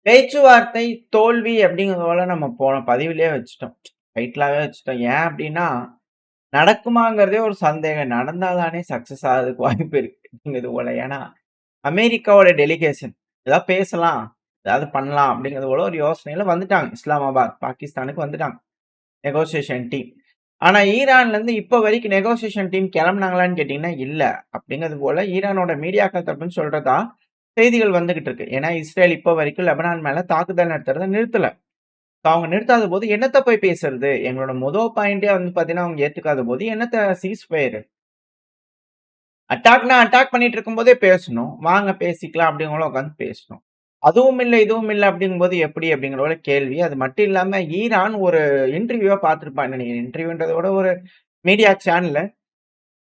பேச்சுவார்த்தை தோல்வி அப்படிங்கிறதோட நம்ம போன பதிவிலேயே வச்சுட்டோம். டைட்டிலாவே வச்சுட்டோம். ஏன் அப்படின்னா, நடக்குமாங்கிறதே ஒரு சந்தேகம். நடந்தா தானே சக்சஸ் ஆகுறதுக்கு வாய்ப்பு இருக்கு. அப்படிங்கிறது போல. ஏன்னா, அமெரிக்காவோட டெலிகேஷன் ஏதாவது பேசலாம், ஏதாவது பண்ணலாம் அப்படிங்கிறது போல ஒரு யோசனையில வந்துட்டாங்க. இஸ்லாமாபாத், பாகிஸ்தானுக்கு வந்துட்டாங்க. Negotiation team. ஆனா, ஈரான்லேருந்து இப்ப வரைக்கும் நெகோசியேஷன் டீம் கிளம்புனாங்களான்னு கேட்டீங்கன்னா, இல்ல. அப்படிங்கிறது போல ஈரானோட மீடியாக்கள் தரப்புன்னு சொல்றதா செய்திகள் வந்துகிட்டு இருக்கு. ஏன்னா, இஸ்ரேல் இப்ப வரைக்கும் லெபனான் மேல தாக்குதல் நடத்துறத நிறுத்தல. அவங்க நிறுத்தாத போது என்னத்த போய் பேசுறது? எங்களோட பாயிண்டே வந்து பார்த்தீங்கன்னா, அவங்க ஏத்துக்காத போது என்னத்த சீஸ் ஃபயர்? அட்டாக்னா அட்டாக் பண்ணிட்டு இருக்கும்போதே பேசணும். வாங்க பேசிக்கலாம் அப்படிங்கம்போல உட்கார்ந்து பேசணும். அதுவும் இல்ல, இதுவும் இல்ல அப்படிங்கும்போது எப்படி? அப்படிங்கிற ஒரு கேள்வி. அது மட்டும் இல்லாம ஈரான் ஒரு இன்டர்வியூவ பார்த்திருப்பான்னு நினைக்கிறேன். இன்டர்வியூன்றத விட ஒரு மீடியா சேனல்ல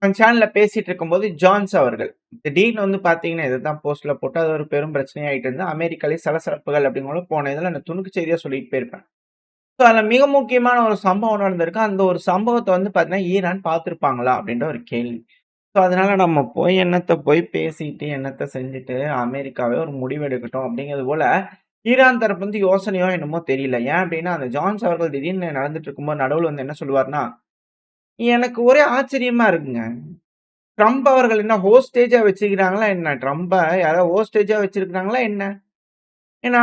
அந்த சேனல்ல பேசிட்டு இருக்கும்போது ஜான்ஸ் அவர்கள் திடீர்னு வந்து பார்த்தீங்கன்னா, இதுதான் போஸ்ட்ல போட்டு அது ஒரு பெரும் பிரச்சனையாயிட்டு இருந்து அமெரிக்காலே சலசலப்புகள் அப்படிங்கிற போன இதுல நான் துணுக்கு செய்தியா சொல்லிட்டு போயிருப்பேன். ஸோ அதுல மிக முக்கியமான ஒரு சம்பவம் நடந்திருக்கு. அந்த ஒரு சம்பவத்த வந்து பார்த்தீங்கன்னா, ஈரான் பார்த்திருப்பாங்களா? அப்படின்ற ஒரு கேள்வி. ஸோ அதனால நம்ம போய் என்னத்த போய் பேசிட்டு, என்னத்த செஞ்சுட்டு, அமெரிக்காவே ஒரு முடிவு எடுக்கட்டும் அப்படிங்கிறது போல, ஈரான் தரப்பு வந்து யோசனையோ என்னமோ தெரியல. ஏன் அப்படின்னா, அந்த ஜான்ஸ் அவர்கள் திடீர்னு நடந்துட்டு இருக்கும்போது நடுவுல வந்து என்ன சொல்லுவார்ன்னா, எனக்கு ஒரே ஆச்சரியமா இருக்குங்க. ட்ரம்ப் அவர்கள் என்ன ஹோஸ்டேஜா வச்சுக்கிறாங்களா என்ன? ட்ரம்ப யாராவது ஹோஸ்டேஜா வச்சிருக்காங்களா என்ன? ஏன்னா,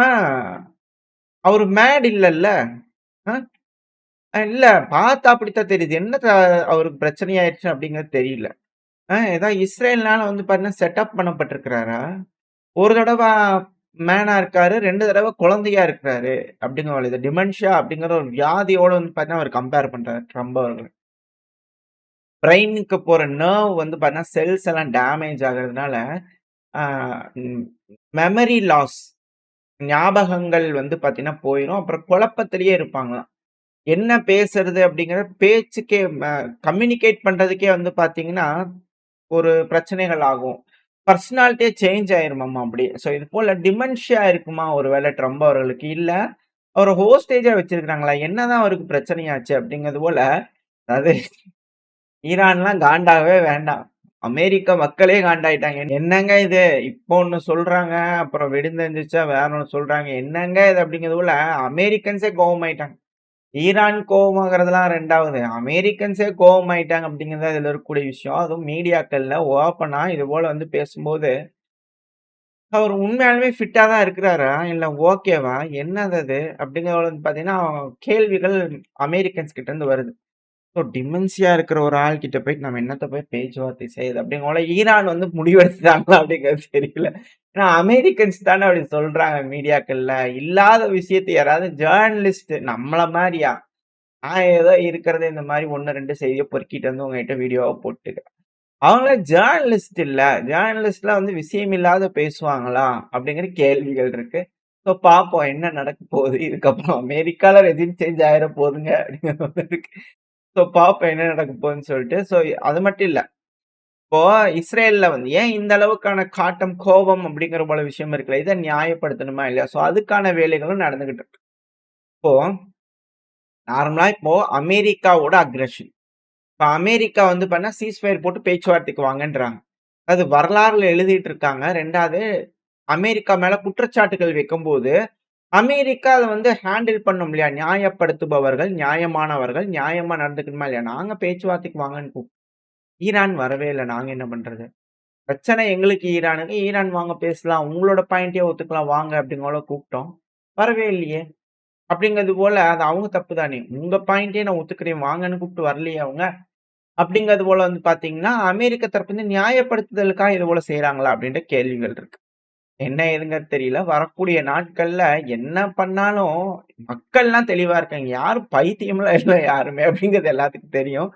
அவரு மேட் இல்லல்ல. அ இல்ல பார்த்தா அப்படித்தான் தெரியுது. என்னத்த அவருக்கு பிரச்சனை ஆயிருச்சு அப்படிங்கிறது தெரியல. ஏதாவது இஸ்ரேல்னால வந்து பார்த்தீங்கன்னா, செட்டப் பண்ணப்பட்டிருக்கிறாரா? ஒரு தடவ மேனா இருக்காரு. 2 தடவ குழந்தையா இருக்கிறாரு. அப்படிங்கிற இது டிமென்ஷியா அப்படிங்கிற ஒரு வியாதியோட வந்து பார்த்தீங்கன்னா, அவர் கம்பேர் பண்றாரு ட்ரம்ப் அவர்கள். பிரெயினுக்கு போற நர்வ் வந்து பார்த்தீங்கன்னா, செல்ஸ் எல்லாம் டேமேஜ் ஆகுறதுனால, ஆ ம் மெமரி லாஸ் ஞாபகங்கள் வந்து பார்த்தீங்கன்னா போயிரும். அப்புறம் குழப்பத்திலேயே இருப்பாங்களாம். என்ன பேசுறது அப்படிங்கிற பேச்சுக்கே கம்யூனிகேட் பண்றதுக்கே வந்து பார்த்தீங்கன்னா, ஒரு பிரச்சனைகள் ஆகும். பர்சனாலிட்டியே சேஞ்ச் ஆயிருமாமா அப்படியே. ஸோ இது போல டிமென்ஷியா இருக்குமா ஒருவேளை ட்ரம்ப் அவர்களுக்கு. இல்ல அவர ஹோஸ்டேஜா வச்சிருக்காங்களா? என்னதான் அவருக்கு பிரச்சனையாச்சு அப்படிங்கிறது போல, அதாவது ஈரான்லாம் காண்டாகவே வேண்டாம். அமெரிக்க மக்களே காண்டாயிட்டாங்க. என்னங்க இது? இப்போ ஒண்ணு சொல்றாங்க. அப்புறம் விடிந்தெந்திரிச்சா வேற ஒண்ணு சொல்றாங்க. என்னங்க இது? அப்படிங்கிறது போல அமெரிக்கன்ஸே கோவமாயிட்டாங்க. ஈரான் கோவமாகறதெல்லாம் 2வது. அமெரிக்கன்ஸே கோவமாயிட்டாங்க அப்படிங்கிறது தான் இதுல இருக்கக்கூடிய விஷயம். அதுவும் மீடியாக்கள்ல ஓப்பனா இது போல வந்து பேசும்போது, அவரு உண்மையாலுமே ஃபிட்டா தான் இருக்கிறாரா? இல்ல ஓகேவா? என்னது அது? அப்படிங்கிறது வந்து பார்த்தீங்கன்னா, கேள்விகள் அமெரிக்கன்ஸ் கிட்ட இருந்து வருது. ஸோ டிமென்ஷியா இருக்கிற ஒரு ஆள் கிட்ட போயிட்டு நம்ம என்னத்த போய் பேச்சுவார்த்தை செய்றது? அப்படிங்கம்போல ஈரான் வந்து முடிவெடுத்துட்டாங்களா அப்படிங்கிறது தெரியல. ஏன்னா அமெரிக்கன்ஸ் தானே அப்படி சொல்றாங்க மீடியாக்கள்ல. இல்லாத விஷயத்த யாராவது ஜர்னலிஸ்ட் நம்மள மாரியா? நான் ஏதோ இருக்கிறத இந்த மாரி 1, 2 செய்திய பொறுக்கிட்டு வந்து உங்ககிட்ட வீடியோவா போட்டுக்கிறேன். அவங்கலாம் ஜர்னலிஸ்ட் இல்ல. ஜர்னலிஸ்ட்லாம் வந்து விஷயம் இல்லாத பேசுவாங்களா? அப்படிங்கிற கேள்விகள் இருக்கு. ஸோ பார்ப்போம் என்ன நடக்க போகுது. இதுக்கப்புறம் அமெரிக்கால ரெஜிம் சேஞ்ச் ஆயிற போதுங்க அப்படிங்கிற மாரி இருக்கு. ஸோ பார்ப்போம் என்ன நடக்க போகுதுன்னு சொல்லிட்டு. ஸோ அது மட்டும் இல்ல. இப்போ இஸ்ரேல்ல வந்து ஏன் இந்த அளவுக்கான காட்டம், கோபம் அப்படிங்கிற போல விஷயம் இருக்குல்ல. இத நியாயப்படுத்தணுமா இல்லையா? ஸோ அதுக்கான வேலைகளும் நடந்துகிட்டு இருக்கு. இப்போ நார்மலா இப்போ அமெரிக்காவோட அக்ரஷன். இப்ப அமெரிக்கா வந்து பண்ணா சீஸ்ஃபயர் போட்டு பேச்சுவார்த்தைக்கு வாங்கன்றாங்க. அது வரலாறுல எழுதிட்டு இருக்காங்க. 2வது அமெரிக்கா மேல குற்றச்சாட்டுகள் வைக்கும்போது, அமெரிக்கா அத வந்து ஹேண்டில் பண்ணும் இல்லையா? நியாயப்படுத்துபவர்கள், நியாயமானவர்கள், நியாயமா நடந்துக்கணுமா இல்லையா? நாங்க பேச்சுவார்த்தைக்கு வாங்கன்னு ஈரான் வரவே இல்ல. நாங்க என்ன பண்றது? பிரச்சனை எங்களுக்கு ஈரானுக்கு. ஈரான் வாங்க பேசலாம். உங்களோட பாயிண்ட்டயே ஒத்துக்கலாம் வாங்க அப்படிங்கோல கூப்பிட்டோம். வரவே இல்லையே! அப்படிங்கிறது போல அது அவங்க தப்பு தானே. உங்க பாயிண்ட்டயே நான் ஒத்துக்கிறேன் வாங்கன்னு கூப்பிட்டு வரலையே அவங்க. அப்படிங்கிறது போல வந்து பார்த்தீங்கன்னா, அமெரிக்க தரப்பு வந்து நியாயப்படுத்துதலுக்காக இது போல செய்றாங்களா? அப்படின்ற கேள்விகள் இருக்கு. என்ன ஏதுங்கிறது தெரியல. வரக்கூடிய நாட்கள்ல என்ன பண்ணாலும் மக்கள்லாம் தெளிவா இருக்காங்க. யாரும் பைத்தியம்லாம் இல்ல யாருமே அப்படிங்கிறது எல்லாத்துக்கும் தெரியும்.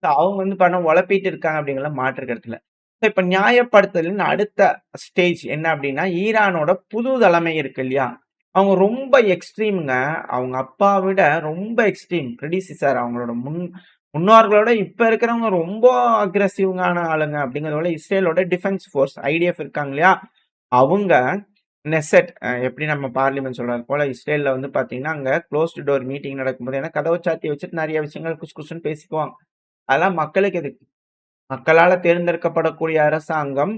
அவங்க வந்து பணம் உழப்பிட்டு இருக்காங்க அப்படிங்கிறதுல மாற்று கருத்து இல்ல. இப்ப நியாயப்படுத்துதலின் அடுத்த ஸ்டேஜ் என்ன அப்படின்னா, ஈரானோட புது தலைமை இருக்கு இல்லையா? அவங்க ரொம்ப எக்ஸ்ட்ரீம்ங்க. அவங்க அப்பா விட ரொம்ப எக்ஸ்ட்ரீம். பிரெடிசிசர் அவங்களோட முன்னோர்களோட இப்ப இருக்கிறவங்க ரொம்ப அக்ரசிவ்ங்கான ஆளுங்க அப்படிங்கிறத விட இஸ்ரேலோட டிஃபென்ஸ் ஃபோர்ஸ் ஐடிஎஃப் இருக்காங்க இல்லையா? அவங்க நெசெட் எப்படி நம்ம பார்லிமென்ட் சொல்றது போல இஸ்ரேல்ல வந்து பார்த்தீங்கன்னா, அங்க குளோஸ்ட் டோர் மீட்டிங் நடக்கும்போது ஏன்னா கதவ சாத்தி வச்சுட்டு நெறைய விஷயங்கள் குசு குசுன்னு பேசிக்குவாங்க. அதெல்லாம் மக்களுக்கு எதுக்கு? மக்களால தேர்ந்தெடுக்கப்படக்கூடிய அரசாங்கம்,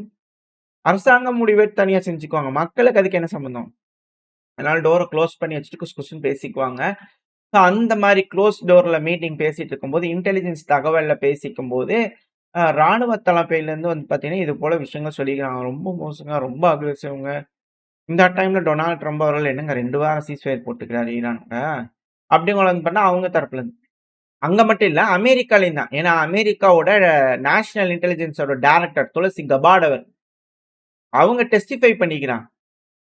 அரசாங்கம் முடிவெடுத்து தனியா செஞ்சுக்குவாங்க. மக்களுக்கு அதுக்கு என்ன சம்மந்தம்? அதனால டோர குளோஸ் பண்ணி வச்சுட்டு குசு குசுன்னு பேசிக்குவாங்க. ஸோ அந்த மாரி குளோஸ் டோர்ல மீட்டிங் பேசிட்டு இருக்கும்போது, இன்டெலிஜென்ஸ் தகவல்ல பேசிக்கும்போது, ராணுவ தளபதியிலேருந்து வந்து பார்த்தீங்கன்னா, இது போல விஷயங்கள் சொல்லிக்கிறாங்க. ரொம்ப மோசங்க, ரொம்ப அக்ரெசிவ்ங்க. இந்த டைம்ல டொனால்ட் ட்ரம்ப் அவர்கள் என்னங்க 2 வாரம் சீஸ்ஃபயர் போட்டுக்கிறாரு ஈரான்ட்ட. அப்படிங்கிற வந்து பண்ணா அவங்க தரப்புல இருந்து. அங்க மட்டும் இல்ல, அமெரிக்காலயும் தான். ஏன்னா அமெரிக்காவோட நேஷனல் இன்டெலிஜென்ஸோட டைரக்டர் துளசி கபாட் அவங்க டெஸ்டிஃபை பண்ணிக்கிறாங்க.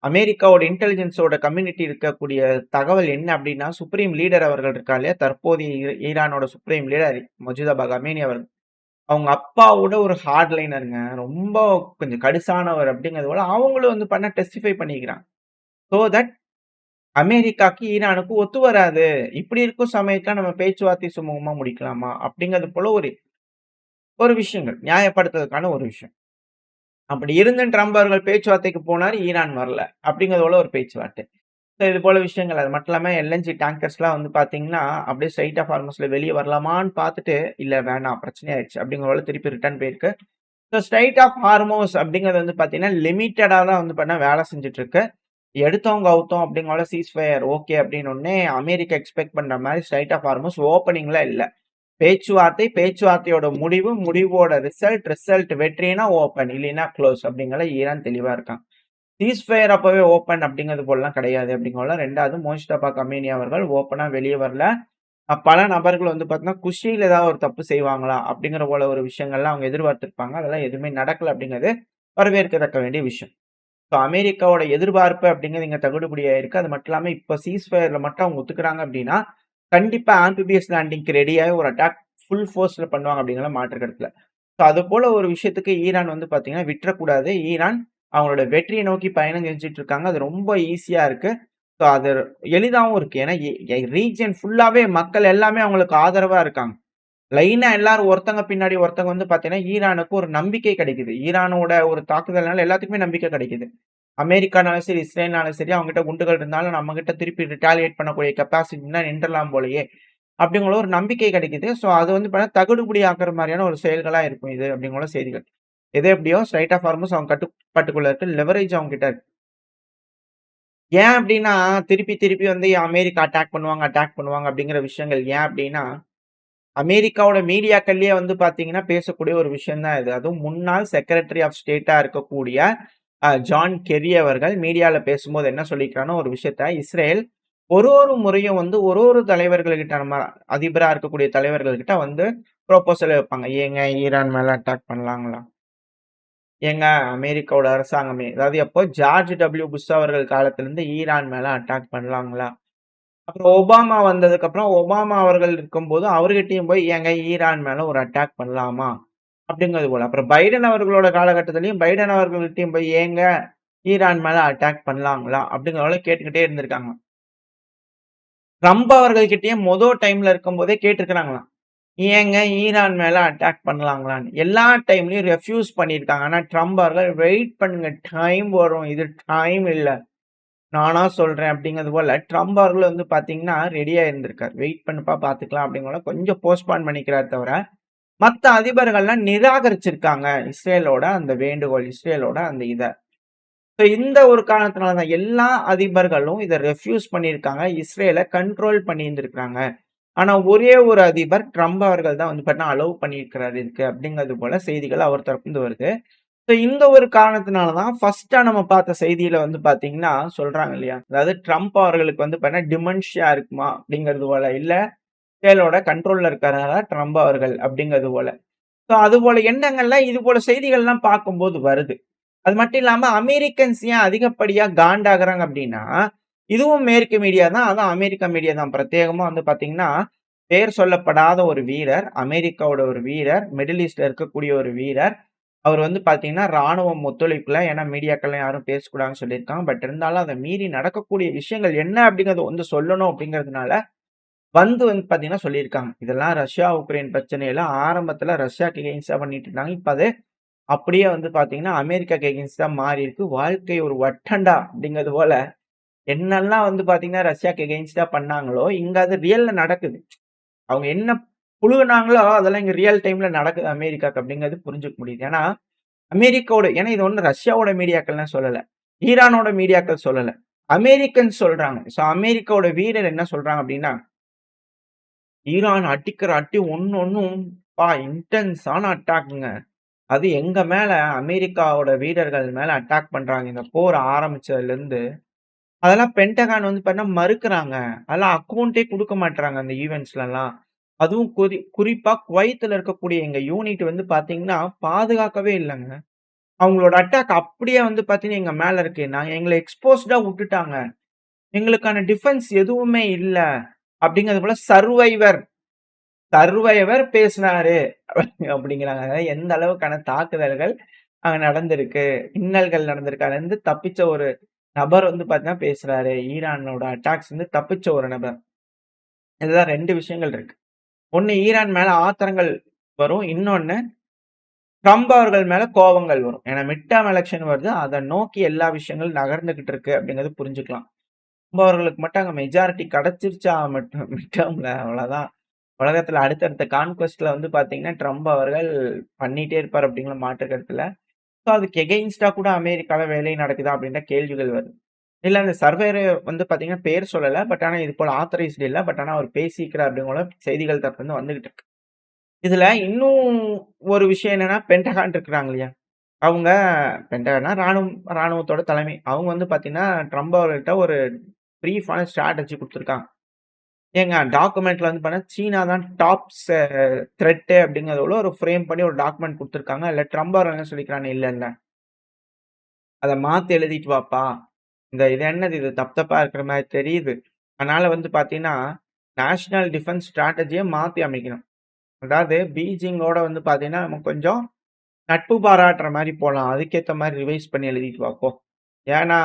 அமெரிக்காவோட இன்டெலிஜென்ஸோட கம்யூனிட்டி இருக்கக்கூடிய தகவல் என்ன அப்டின்னா, சுப்ரீம் லீடர் அவர்கள் இருக்கார் இல்லையா? தற்போதைய ஈரானோட சுப்ரீம் லீடர் மொஜிதபா கமேனி அவர்கள். அவங்க அப்பாவோட ஒரு ஹார்ட் லைனருங்க. ரொம்ப கொஞ்சம் கடுசானவர் அப்டிங்கிறது போல அவங்களும் வந்து பண்ண டெஸ்டிஃபை பண்ணிக்கிறாங்க. சோ தட் அமெரிக்காக்கு, ஈரானுக்கு ஒத்து வராது. இப்படி இருக்கும் சமயத்துல நம்ம பேச்சுவார்த்தை சுமூகமா முடிக்கலாமா? அப்படிங்கிறது போல ஒரு ஒரு விஷயங்கள். நியாயப்படுத்துறதுக்கான ஒரு விஷயம். அப்படி இருந்தும் ட்ரம்ப் அவர்கள் பேச்சுவார்த்தைக்கு போனாரு. ஈரான் வரல. அப்படிங்கிறது போல ஒரு பேச்சுவார்த்தை. ஸோ இது போல விஷயங்கள். அது மட்டும் இல்லாம எல்என்ஜி டேங்கர்ஸ்லாம் வந்து பார்த்தீங்கன்னா, அப்படியே ஸ்ட்ரெய்ட் ஆஃப் ஹார்மஸ்ல வெளிய வரலாமான்னு பார்த்துட்டு, இல்ல வேணாம் பிரச்சனை ஆயிடுச்சு அப்படிங்கிற போல திருப்பி ரிட்டர்ன் போயிருக்கு. ஸோ ஸ்ட்ரெய்ட் ஆஃப் ஹார்மோஸ் அப்படிங்கிறது வந்து பார்த்தீங்கன்னா, லிமிட்டடா தான் வந்து பண்ண வேலை செஞ்சுட்டு இருக்கு. எடுத்தோம் கவுத்தோம் அப்படிங்கிற சீஸ் ஃபயர் ஓகே அப்படின்னோனே, அமெரிக்கா எக்ஸ்பெக்ட் பண்ற மாரி ஸ்ட்ரெய்ட் ஆஃப் ஹார்மோஸ் ஓப்பனிங்ல இல்ல. பேச்சுவார்த்தை, பேச்சுவார்த்தையோட முடிவு, முடிவோட ரிசல்ட் வெற்றினா ஓப்பன் இல்லைன்னா குளோஸ் அப்படிங்கிற ஈரான் தெளிவா இருக்காங்க. சீஸ் ஃபயர் அப்பவே ஓப்பன் அப்படிங்கிறது போலலாம் கிடையாது அப்படிங்கறதுல 2வது மோஜ்தபா கமேனி அவர்கள் ஓப்பனா வெளிய வரல. பல நபர்கள் வந்து பார்த்தீங்கன்னா, குஷியில ஏதாவது ஒரு தப்பு செய்வாங்களா? அப்படிங்கிற போல ஒரு விஷயங்கள்லாம் அவங்க எதிர்பார்த்திருப்பாங்க. அதெல்லாம் எதுவுமே நடக்கல அப்படிங்கிறது வரவேற்கத்தக்க வேண்டிய விஷயம். ஸோ அமெரிக்காவோட எதிர்பார்ப்பு அப்படிங்கிறது இங்க தவிடுபடி ஆயிருக்கு. அது மட்டும் இல்லாம இப்ப சீஸ் ஃபயர்ல மட்டும் அவங்க ஒத்துக்கிறாங்க அப்படின்னா, கண்டிப்பா ஆம்பிபியஸ் லேண்டிங்க்கு ரெடியாகி ஒரு அட்டாக் ஃபுல் ஃபோர்ஸ்ல பண்ணுவாங்க அப்படிங்கிறதுல மாற்று கருத்து இல்ல. ஸோ அது போல ஒரு விஷயத்துக்கு ஈரான் வந்து பார்த்தீங்கன்னா, விட்டுறக்கூடாது. ஈரான் அவங்களோட வெற்றியை நோக்கி பயணம் செஞ்சுட்டு இருக்காங்க. அது ரொம்ப ஈஸியா இருக்கு. ஸோ அது எளிதாவும் இருக்கு. ஏன்னா ரீஜியன் ஃபுல்லாவே மக்கள் எல்லாமே அவங்களுக்கு ஆதரவா இருக்காங்க. லைனா எல்லாரும் ஒருத்தங்க பின்னாடி ஒருத்தங்க வந்து பார்த்தீங்கன்னா, ஈரானுக்கு ஒரு நம்பிக்கை கிடைக்குது. ஈரானோட ஒரு தாக்குதல்னால எல்லாத்துக்குமே நம்பிக்கை கிடைக்குது. அமெரிக்கானாலும் சரி, இஸ்ரேல்னாலும் சரி, அவங்ககிட்ட குண்டுகள் இருந்தாலும் நம்மகிட்ட திருப்பி ரிட்டாலியேட் பண்ணக்கூடிய கெப்பாசிட்டினா நின்றலாம் போலயே! அப்படிங்கிற ஒரு நம்பிக்கை கிடைக்குது. ஸோ அது வந்து பார்த்தீங்கன்னா, தகுடுபடி ஆக்குற மாரியான ஒரு செயல்களா இருக்கும் இது அப்படிங்கிற செய்திகள். எது எப்படியோ ஸ்ட்ரெய்ட் ஆஃப் ஹார்மஸ் அவங்க கட்டுப்பாட்டுக்குள்ள இருக்கு. லெவரேஜ் அவங்க கிட்ட இருக்கு. ஏன் அப்படின்னா, திருப்பி திருப்பி வந்து அட்டாக் பண்ணுவாங்க அப்படிங்கிற விஷயங்கள் ஏன் அப்படின்னா, அமெரிக்காவோட மீடியாக்கள்லயே வந்து பார்த்தீங்கன்னா, பேசக்கூடிய ஒரு விஷயம் தான் இது. அதுவும் முன்னாள் செக்ரட்டரி ஆஃப் ஸ்டேட்டா இருக்கக்கூடிய ஜான் கெர்ரி அவர்கள் மீடியால பேசும்போது என்ன சொல்லியிருக்கிறார்ன்னா, ஒரு விஷயத்த இஸ்ரேல் ஒரு முறையும் வந்து ஒரு தலைவர்கள்கிட்ட நம்ம அதிபரா இருக்கக்கூடிய தலைவர்கள்கிட்ட வந்து ப்ரொபோசல் வைப்பாங்க. ஏங்க ஈரான் மேல அட்டாக் பண்ணலாங்களா? ஏங்க அமெரிக்காவோட அரசாங்கமே அதாவது எப்போ ஜார்ஜ் டபிள்யூ புஷ் அவர்கள் காலத்திலிருந்து ஈரான் மேல அட்டாக் பண்ணலாங்களா? அப்புறம் ஒபாமா வந்ததுக்கப்புறம் ஒபாமா அவர்கள் இருக்கும்போது அவர்கிட்டயும் போய் ஏங்க ஈரான் மேல ஒரு அட்டாக் பண்ணலாமா? அப்படிங்கிறது போல. அப்புறம் பைடன் அவர்களோட காலகட்டத்திலயும் பைடன் அவர்கள்கிட்டயும் போய் ஏங்க ஈரான் மேல அட்டாக் பண்ணலாங்களா? அப்படிங்கிறத கேட்டுக்கிட்டே இருந்திருக்காங்க. ட்ரம்ப் அவர்கள் கிட்டயும் டைம்ல இருக்கும்போதே கேட்டிருக்கிறாங்களாம். ஏங்க ஈரான் மேல அட்டாக் பண்ணலாங்களான்னு. எல்லா டைம்லயும் ரெஃப்யூஸ் பண்ணியிருக்காங்க. ஆனா ட்ரம்ப் அவர்கள் வெயிட் பண்ணுங்க டைம் வரும். இது டைம் இல்ல. நானா சொல்றேன் அப்படிங்கிறது போல ட்ரம்ப் அவர்கள் வந்து பார்த்தீங்கன்னா, ரெடியா இருந்திருக்காரு. வெயிட் பண்ணுப்பா பார்த்துக்கலாம் அப்படிங்கிற கொஞ்சம் போஸ்ட்பான் பண்ணிக்கிறார் தவிர, மத்த அதிபர்கள்லாம் நிராகரிச்சிருக்காங்க. இஸ்ரேலோட அந்த வேண்டுகோள், இஸ்ரேலோட அந்த இத. ஸோ இந்த ஒரு காரணத்தினால தான் எல்லா அதிபர்களும் இத ரெஃப்யூஸ் பண்ணியிருக்காங்க. இஸ்ரேல கண்ட்ரோல் பண்ணியிருந்திருக்காங்க. ஆனா ஒரே ஒரு அதிபர் ட்ரம்ப் அவர்கள் தான் வந்து பார்த்தீங்கன்னா, அலோவ் பண்ணியிருக்கிறாரு இதுக்கு அப்படிங்கிறது போல செய்திகள் அவர் தரப்பிலிருந்து வருது. ஸோ இந்த ஒரு காரணத்தினால தான் ஃபர்ஸ்ட்டா நம்ம பார்த்த செய்தியில வந்து பார்த்தீங்கன்னா, சொல்றாங்க இல்லையா? அதாவது ட்ரம்ப் அவர்களுக்கு வந்து பார்த்தீங்கன்னா, டிமென்ஷியா இருக்குமா? அப்படிங்கிறது போல. இல்ல இஸ்ரேலோட கண்ட்ரோல்ல இருக்கிறாரா ட்ரம்ப் அவர்கள் அப்படிங்கிறது போல. ஸோ அதுபோல எண்ணங்கள்லாம் இது போல செய்திகள்லாம் பார்க்கும்போது வருது. அது மட்டும் இல்லாம அமெரிக்கன்ஸ் ஏன் அதிகப்படியா காண்டாகுறாங்க அப்படின்னா, இதுவும் மேற்கு மீடியா தான். அதுவும் அமெரிக்கா மீடியா தான். பிரத்யேகமா வந்து பார்த்தீங்கன்னா, பெயர் சொல்லப்படாத ஒரு வீரர், அமெரிக்காவோட ஒரு வீரர், மிடில் ஈஸ்ட்ல இருக்கக்கூடிய ஒரு வீரர். அவர் வந்து பார்த்தீங்கன்னா, ராணுவம் ஒத்துழைக்கல. ஏன்னா மீடியாக்கள்லாம் யாரும் பேசக்கூடாதுன்னு சொல்லியிருக்காங்க. பட் இருந்தாலும் அத மீறி நடக்கக்கூடிய விஷயங்கள் என்ன அப்படிங்கிறத வந்து சொல்லணும் அப்படிங்கிறதுனால, வந்து பார்த்தீங்கன்னா சொல்லியிருக்காங்க. இதெல்லாம் ரஷ்யா, உக்ரைன் பிரச்சனையில ஆரம்பத்துல ரஷ்யாக்கு எகெயின்ஸ்டா பண்ணிட்டு இருந்தாங்க. இப்ப அது அப்படியே வந்து பார்த்தீங்கன்னா, அமெரிக்காக்கு எகெயின்ஸ்டா மாறியிருக்கு. வாழ்க்கை ஒரு வட்டண்டா அப்படிங்கிறது போல, என்னெல்லாம் வந்து பார்த்தீங்கன்னா, ரஷ்யாக்கு எகெயின்ஸ்டா பண்ணாங்களோ, இங்க அது ரியல்ல நடக்குது. அவங்க என்ன புழுகுனாங்களோ, அதெல்லாம் இங்க ரியல் டைம்ல நடக்குது அமெரிக்காக்கு அப்படிங்கிறது புரிஞ்சுக்க முடியுது. ஏன்னா, ஏன்னா இது ஒண்ணும் ரஷ்யாவோட மீடியாக்கள்லாம் சொல்லல. ஈரானோட மீடியாக்கள் சொல்லல. அமெரிக்கன்ஸ் சொல்றாங்க. அமெரிக்காவோட வீரர் என்ன சொல்றாங்க அப்டின்னா, ஈரான் அடிக்கிற அடி ஒண்ணும் இன்டென்ஸான அட்டாக்குங்க. அது எங்க மேல அமெரிக்காவோட வீரர்கள் மேல அட்டாக் பண்றாங்க. இந்த போர் ஆரம்பிச்சதுலருந்து. அதெல்லாம் பென்டகான் வந்து பார்த்தீங்கன்னா மறுக்குறாங்க. அதெல்லாம் அக்கவுண்டே குடுக்க மாட்றாங்க அந்த ஈவென்ட்ஸ்லலாம். அதுவும் குறிப்பா குவைத்துல இருக்கக்கூடிய எங்க யூனிட் வந்து பார்த்தீங்கன்னா, பாதுகாக்கவே இல்லங்க. அவங்களோட அட்டாக் அப்படியே வந்து பார்த்தீங்கன்னா, எங்க மேல இருக்கு. எங்கள எக்ஸ்போஸ்டா வுட்டுட்டாங்க. எங்களுக்கான டிஃபென்ஸ் எதுவுமே இல்ல. அப்படிங்கிறது போல சர்வைவர் பேசினாரு அப்படிங்கிறாங்க. அதாவது எந்த அளவுக்கான தாக்குதல்கள் அங்க நடந்திருக்கு. இன்னல்கள் நடந்திருக்கு. அதுலருந்து தப்பிச்ச ஒரு நபர் வந்து பார்த்தீங்கன்னா பேசுறாரு. ஈரானோட அட்டாக்ஸ் வந்து தப்பிச்ச ஒரு நபர். இதுதான் 2 விஷயங்கள் இருக்கு. ஒண்ணு ஈரான் மேல ஆத்திரங்கள் வரும். இன்னொன்னு ட்ரம்ப் அவர்கள் மேல கோவங்கள் வரும். ஏன்னா மிட் டெர்ம் எலக்ஷன் வருது. அத நோக்கி எல்லா விஷயங்களும் நகர்ந்துகிட்டு இருக்கு அப்படிங்கிறது புரிஞ்சுக்கலாம். ட்ரம்ப் அவர்களுக்கு மட்டும் அங்க மெஜாரிட்டி கிடைச்சிருச்சா மட்டும் மிட் டெர்ம்ல அவ்வளவுதான். உலகத்துல அடுத்தடுத்த கான்குவெஸ்ட்ல வந்து பார்த்தீங்கன்னா, ட்ரம்ப் அவர்கள் பண்ணிட்டே இருப்பார் அப்படிங்கிற மாற்று கருத்து இல்ல. அதுக்கு எகெயின்ஸ்டா கூட அமெரிக்கால வேலை நடக்குதா அப்படின்ற கேள்விகள் வருது. இல்ல அந்த சர்வேயர் வந்து பார்த்தீங்கன்னா, பேர் சொல்லல. பட் ஆனா இது போல ஆத்தரைஸ்ட் இல்ல. பட் ஆனா அவர் பேசியிருக்கிறார் அப்படிங்கிற செய்திகள் தரப்புலருந்து வந்துகிட்டு இருக்கு. இதுல இன்னும் ஒரு விஷயம் என்னன்னா, பென்டகான் இருக்கிறாங்க இல்லையா? அவங்க பென்டகன்னா ராணுவத்தோட தலைமை. அவங்க வந்து பார்த்தீங்கன்னா, ட்ரம்ப் அவர்கள்ட்ட ஒரு பிரீஃபான ஸ்ட்ராட்டஜி குடுத்துருக்காங்க. ஏங்க டாக்குமெண்ட்ல வந்து பார்த்தீங்கன்னா, சீனா தான் டாப் த்ரெட் அப்படிங்கிறத ஒரு ஃப்ரேம் பண்ணி ஒரு டாக்குமெண்ட் குடுத்துருக்காங்க. அதுல ட்ரம்ப் அவர்கள் என்ன சொல்லிக்கிறாங்க, இல்ல இல்ல. அத மாத்தி எழுதிட்டு வாப்பா. இது என்னது இது தப்பு தப்பா இருக்கிற மாரி தெரியுது. அதனால வந்து பார்த்தீங்கன்னா, நேஷனல் டிஃபென்ஸ் ஸ்ட்ராட்டஜிய மாத்தி அமைக்கணும். அதாவது பீஜிங்கோட வந்து பார்த்தீங்கன்னா, நம்ம கொஞ்சம் நட்பு பாராட்டுற மாரி போலாம். அதுக்கேத்த மாரி ரிவைஸ் பண்ணி எழுதிட்டு வா போ. ஏன்னா,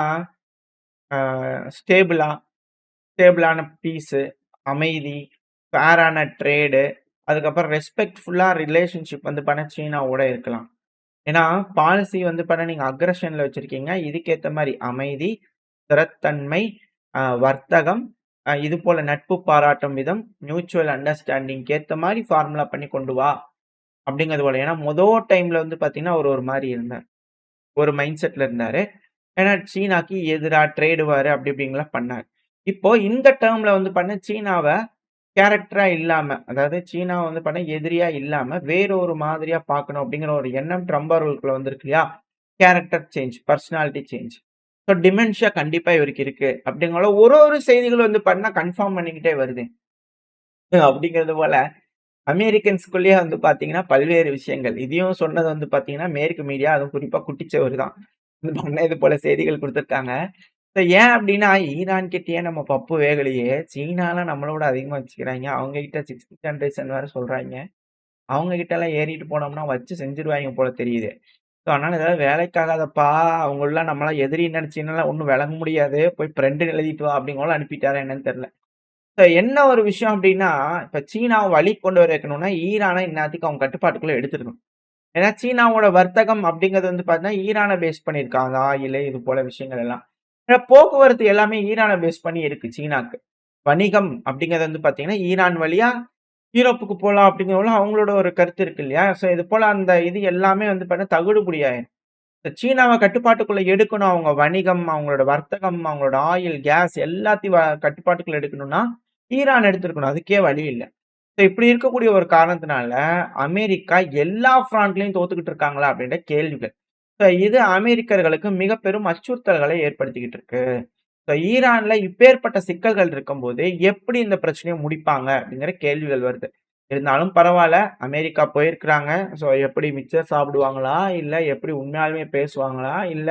அ ஸ்டேபிளா ஸ்டேபிளான பீஸு, அமைதி, ஃபேரான ட்ரேடு, அதுக்கப்புறம் ரெஸ்பெக்ட்ஃபுல்லா ரிலேஷன்ஷிப் வந்து பார்த்தீங்கன்னா, சீனாவோட இருக்கலாம். ஏன்னா, பாலிசி வந்து பார்த்தீங்கன்னா, நீங்க அக்ரஷன்ல வச்சிருக்கீங்க. இதுக்கேத்த மாரி அமைதி, ஸ்திரத்தன்மை, வர்த்தகம், இது போல நட்பு பாராட்டும் விதம், மியூச்சுவல் அண்டர்ஸ்டாண்டிங்க்கு ஏத்த மாரி ஃபார்முலா பண்ணி கொண்டு வா. அப்படிங்கிறது போல. ஏன்னா, டைம்ல வந்து பார்த்தீங்கன்னா, அவரு ஒரு மாரி இருந்தார். ஒரு மைண்ட் செட்ல இருந்தாரு. ஏன்னா, சீனாக்கு எதிரா ட்ரேட் வார் அப்படி இப்படின்லாம் பண்ணாரு. இப்போ இந்த டெர்ம்ல வந்து பார்த்தீங்கன்னா, சீனாவ கேரக்டரா இல்லாம, அதாவது சீனாவ வந்து பார்த்தீங்கன்னா, எதிரியா இல்லாம, வேற ஒரு மாதிரியா பார்க்கணும் அப்படிங்கிற ஒரு எண்ணம் ட்ரம்ப் அவர்களுக்குள்ள வந்திருக்கு இல்லையா? Character change, personality change. Dementia கண்டிப்பா இவருக்கு இருக்கு. அப்படிங்கிற ஒரு ஒரு செய்திகள் வந்து பார்த்தீங்கன்னா, கன்ஃபார்ம் பண்ணிக்கிட்டே வருது. அப்படிங்கிறது போல அமெரிக்கன்ஸ்குள்ளேயே வந்து பார்த்தீங்கன்னா, பல்வேறு விஷயங்கள். இதையும் சொன்னது வந்து பார்த்தீங்கன்னா, மேற்கு மீடியா அதுவும் குறிப்பா குட்டிச்சுவரு தான். இது போல செய்திகள் குடுத்திருக்காங்க. ஏன் அப்டின்னா, ஈரான் கிட்டயே நம்ம பப்பு வேகலையே, சீனாலாம் நம்மள விட அதிகமா வச்சுக்கிறாய்ங்க. அவங்க கிட்ட 6த் ஜெனரேஷன் வேற சொல்றாய்ங்க. அவங்க கிட்டலாம் ஏறிட்டு போனோம்னா வச்சு செஞ்சுருவாய்ங்க போல தெரியுது. அதனால ஏதாவது வேலைக்காகாதப்பா, அவங்களலாம் நம்மலாம் எதிரின்னு நெனச்சீங்கனாலாம் ஒண்ணும் விளங்க முடியாது. போய் ஃப்ரெண்டுன்னு எழுதிட்டு வா அப்டிங்கோல அனுப்பிட்டாரா என்னன்னு தெரியல. என்ன ஒரு விஷயம் அப்டின்னா, இப்ப சீனாவ வழிக்கு கொண்டு வர வைக்கணும்னா, ஈரான இந்நேரத்துக்கு அவங்க கட்டுப்பாட்டுக்குள்ள எடுத்துருக்கணும். ஏன்னா சீனாவோட வர்த்தகம் அப்படிங்கிறது வந்து பார்த்தீங்கன்னா, ஈரான பேஸ் பண்ணியிருக்காங்க. ஆயிலு இது போல விஷயங்கள் எல்லாம். ஏன்னா போக்குவரத்து எல்லாமே ஈரான பேஸ் பண்ணி இருக்கு சீனாக்கு. வணிகம் அப்படிங்கிறது வந்து பார்த்தீங்கன்னா, ஈரான் வழியா யூரோப்புக்கு போலாம் அப்படிங்கிறதுல அவங்களோட ஒரு கருத்து இருக்கு இல்லையா? இது போல அந்த இது எல்லாமே வந்து பார்த்தீங்கன்னா தவிடுபொடி ஆயிரும். சீனாவ கட்டுப்பாட்டுக்குள்ள எடுக்கணும். அவங்க வணிகம், அவங்களோட வர்த்தகம், அவங்களோட ஆயில், கேஸ் எல்லாத்தையும் கட்டுப்பாட்டுக்குள்ள எடுக்கணும்னா, ஈரான் எடுத்திருக்கணும். அதுக்கே வழி இல்ல. இப்படி இருக்கக்கூடிய ஒரு காரணத்தினால, அமெரிக்கா எல்லா ஃப்ராண்ட்லயும் தோத்துக்கிட்டு இருக்காங்களா? அப்படின்ற கேள்விகள். இது அமெரிக்கர்களுக்கு மிக பெரும் அச்சுறுத்தல்களை ஏற்படுத்திக்கிட்டு இருக்கு. ஈரான்ல இப்பேற்பட்ட சிக்கல்கள் இருக்கும்போது, எப்படி இந்த பிரச்சனைய முடிப்பாங்க? அப்படிங்கிற கேள்விகள் வருது. இருந்தாலும் பரவால்ல. அமெரிக்கா போயிருக்கிறாங்க. எப்படி மிச்சர் சாப்பிடுவாங்களா? இல்ல எப்படி உண்மையாலுமே பேசுவாங்களா? இல்ல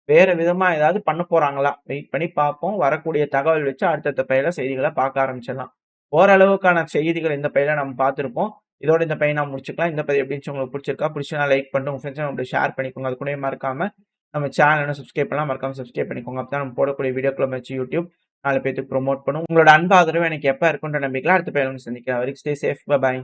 வேற விதமா ஏதாவது பண்ண போறாங்களா? வெயிட் பண்ணி பார்ப்போம். வரக்கூடிய தகவல் வச்சு அடுத்தடுத்த பையில செய்திகள பார்க்க ஆரம்பிச்சிடலாம். ஓரளவுக்கான செய்திகள் இந்த பையில நம்ம பார்த்திருப்போம். இதோட இந்த பைய நான் முடிச்சுக்கலாம். இந்த பதிவு எப்படி இருந்துச்சு உங்களுக்கு பிடிச்சிருக்கா? பிடிச்சா லைக் பண்ணிட்டு உங்க ஃப்ரெண்ட்ஸ் அண்ட் ஷேர் பண்ணிக்கோங்க. அது கூடவே மறக்காம நம்ம சேனல சப்ஸ்கிரைப் பண்ணலாம். மறக்காம சப்ஸ்கிரைப் பண்ணிக்கோங்க. அப்பதான் நம்ம போடக்கூடிய வீடியோக்கள வச்சு YouTube 4 பேத்துக்கு ப்ரமோட் பண்ணும். உங்களோட அன்பு ஆதரவு எனக்கு எப்ப இருக்குன்ற நம்பிக்கையில அடுத்த பதிவுல சந்திக்கிறேன். வரைக்கும் ஸ்டே சேஃப். பை.